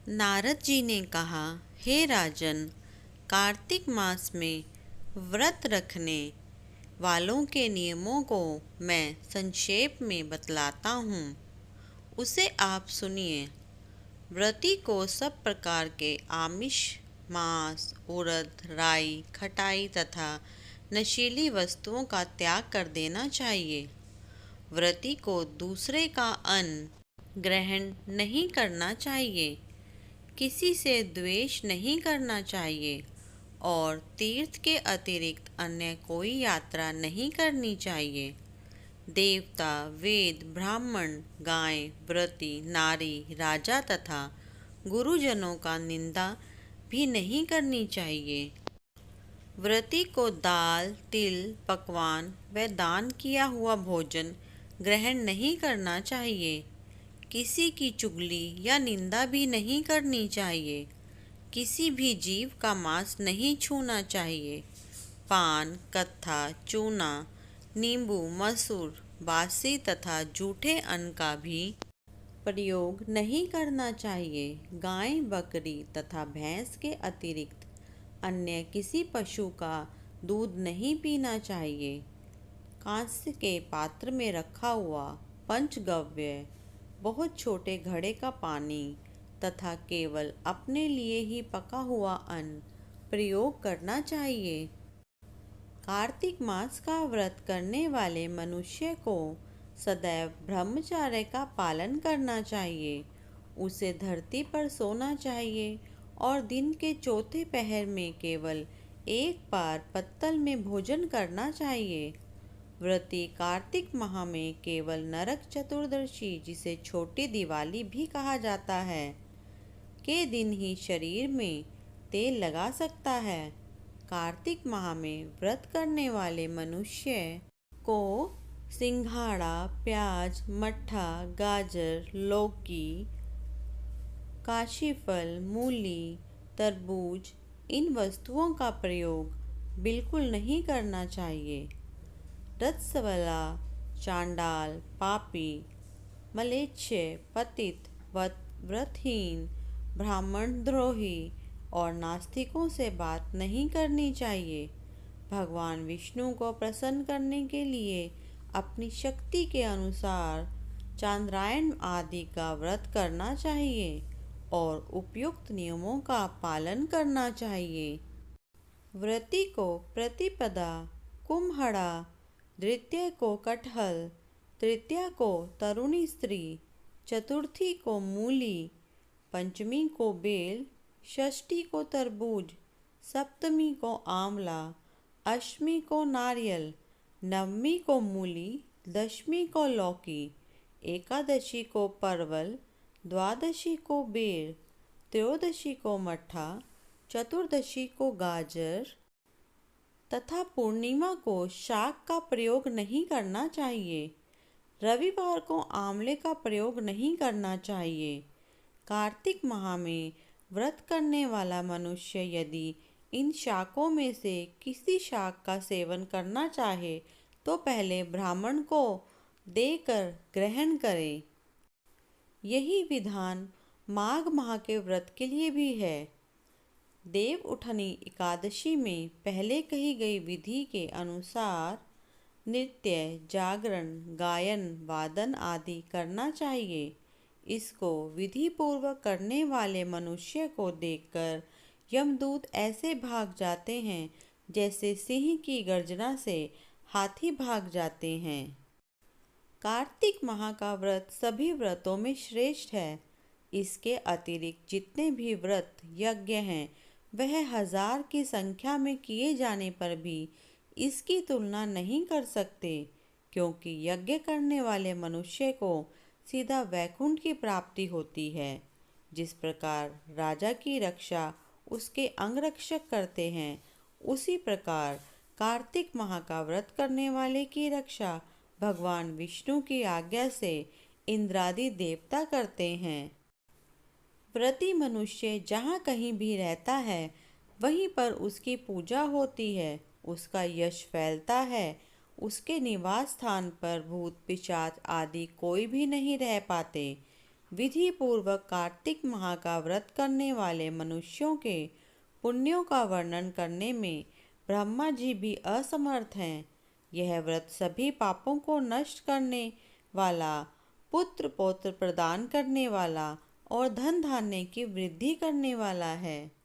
नारद जी ने कहा, हे राजन, कार्तिक मास में व्रत रखने वालों के नियमों को मैं संक्षेप में बतलाता हूँ, उसे आप सुनिए। व्रती को सब प्रकार के आमिष, मांस, उड़द, राई, खटाई तथा नशीली वस्तुओं का त्याग कर देना चाहिए। व्रती को दूसरे का अन्न ग्रहण नहीं करना चाहिए, किसी से द्वेष नहीं करना चाहिए और तीर्थ के अतिरिक्त अन्य कोई यात्रा नहीं करनी चाहिए। देवता, वेद, ब्राह्मण, गाय, व्रती, नारी, राजा तथा गुरुजनों का निंदा भी नहीं करनी चाहिए। व्रती को दाल, तिल, पकवान व दान किया हुआ भोजन ग्रहण नहीं करना चाहिए। किसी की चुगली या निंदा भी नहीं करनी चाहिए। किसी भी जीव का मांस नहीं छूना चाहिए। पान, कत्था, चूना, नींबू, मसूर, बासी तथा जूठे अन्न का भी प्रयोग नहीं करना चाहिए। गाय, बकरी तथा भैंस के अतिरिक्त अन्य किसी पशु का दूध नहीं पीना चाहिए। कांस्य के पात्र में रखा हुआ पंचगव्य, बहुत छोटे घड़े का पानी तथा केवल अपने लिए ही पका हुआ अन्न प्रयोग करना चाहिए। कार्तिक मास का व्रत करने वाले मनुष्य को सदैव ब्रह्मचर्य का पालन करना चाहिए। उसे धरती पर सोना चाहिए और दिन के चौथे पहर में केवल एक बार पत्तल में भोजन करना चाहिए। व्रती कार्तिक माह में केवल नरक चतुर्दशी, जिसे छोटी दिवाली भी कहा जाता है, के दिन ही शरीर में तेल लगा सकता है। कार्तिक माह में व्रत करने वाले मनुष्य को सिंघाड़ा, प्याज, मट्ठा, गाजर, लौकी, काशीफल, मूली, तरबूज, इन वस्तुओं का प्रयोग बिल्कुल नहीं करना चाहिए। रजस्वला, चांडाल, पापी, मलेच्छ, पतित, व्रतहीन, ब्राह्मण द्रोही और नास्तिकों से बात नहीं करनी चाहिए। भगवान विष्णु को प्रसन्न करने के लिए अपनी शक्ति के अनुसार चांद्रायण आदि का व्रत करना चाहिए और उपयुक्त नियमों का पालन करना चाहिए। व्रती को प्रतिपदा, कुम्हड़ा, द्वितीय को कटहल, तृतीया को तरुणी स्त्री, चतुर्थी को मूली, पंचमी को बेल, षष्ठी को तरबूज, सप्तमी को आंवला, अष्टमी को नारियल, नवमी को मूली, दशमी को लौकी, एकादशी को परवल, द्वादशी को बेर, त्रयोदशी को मट्ठा, चतुर्दशी को गाजर तथा पूर्णिमा को शाक का प्रयोग नहीं करना चाहिए। रविवार को आंवले का प्रयोग नहीं करना चाहिए। कार्तिक माह में व्रत करने वाला मनुष्य यदि इन शाकों में से किसी शाक का सेवन करना चाहे तो पहले ब्राह्मण को देकर ग्रहण करे। यही विधान माघ माह के व्रत के लिए भी है। देव उठनी एकादशी में पहले कही गई विधि के अनुसार नृत्य, जागरण, गायन, वादन आदि करना चाहिए। इसको विधि पूर्वक करने वाले मनुष्य को देखकर यमदूत ऐसे भाग जाते हैं जैसे सिंह की गर्जना से हाथी भाग जाते हैं। कार्तिक माह का व्रत सभी व्रतों में श्रेष्ठ है। इसके अतिरिक्त जितने भी व्रत यज्ञ हैं वह 1000 की संख्या में किए जाने पर भी इसकी तुलना नहीं कर सकते, क्योंकि यज्ञ करने वाले मनुष्य को सीधा वैकुंठ की प्राप्ति होती है। जिस प्रकार राजा की रक्षा उसके अंगरक्षक करते हैं, उसी प्रकार कार्तिक माह का व्रत करने वाले की रक्षा भगवान विष्णु की आज्ञा से इंद्रादि देवता करते हैं। व्रती मनुष्य जहाँ कहीं भी रहता है वहीं पर उसकी पूजा होती है, उसका यश फैलता है। उसके निवास स्थान पर भूत पिशाच आदि कोई भी नहीं रह पाते। विधि पूर्वक कार्तिक माह का व्रत करने वाले मनुष्यों के पुण्यों का वर्णन करने में ब्रह्मा जी भी असमर्थ हैं। यह व्रत सभी पापों को नष्ट करने वाला, पुत्र पौत्र प्रदान करने वाला और धन धान्य की वृद्धि करने वाला है।